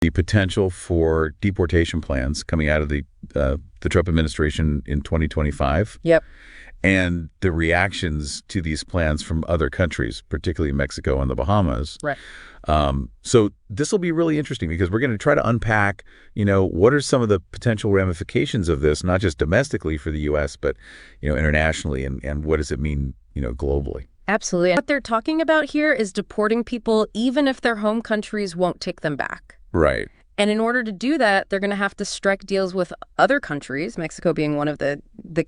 The potential for deportation plans coming out of the Trump administration in 2025. Yep. And the reactions to these plans from other countries, particularly Mexico and the Bahamas. Right. So this will be really interesting because we're going to try to unpack, what are some of the potential ramifications of this, not just domestically for the U.S., but, internationally, and what does it mean, globally? Absolutely. What they're talking about here is deporting people even if their home countries won't take them back. Right. And in order to do that, they're going to have to strike deals with other countries, Mexico being one of the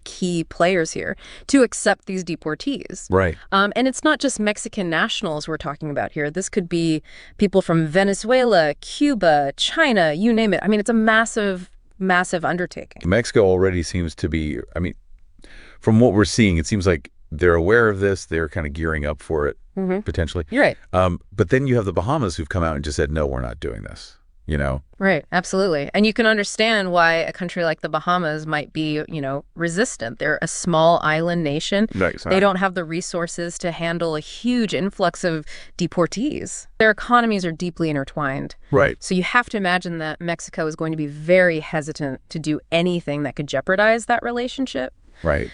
key players here, to accept these deportees. Right. And it's not just Mexican nationals we're talking about here. This could be people from Venezuela, Cuba, China, you name it. I mean, it's a massive, massive undertaking. Mexico already seems to be, from what we're seeing, it seems like they're aware of this. They're kind of gearing up for it, potentially. You're right. But then you have the Bahamas who've come out and just said, no, we're not doing this. Right, absolutely. And you can understand why a country like the Bahamas might be, resistant. They're a small island nation. Right. They don't have the resources to handle a huge influx of deportees. Their economies are deeply intertwined. Right. So you have to imagine that Mexico is going to be very hesitant to do anything that could jeopardize that relationship. Right.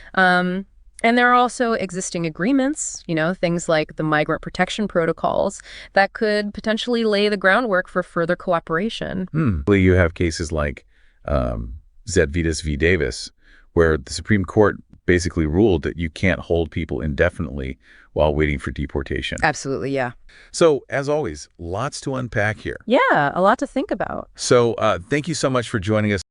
And there are also existing agreements, things like the migrant protection protocols that could potentially lay the groundwork for further cooperation. You have cases like Zedvitas v. Davis, where the Supreme Court basically ruled that you can't hold people indefinitely while waiting for deportation. Absolutely, yeah. So, as always, lots to unpack here. Yeah, a lot to think about. So, thank you so much for joining us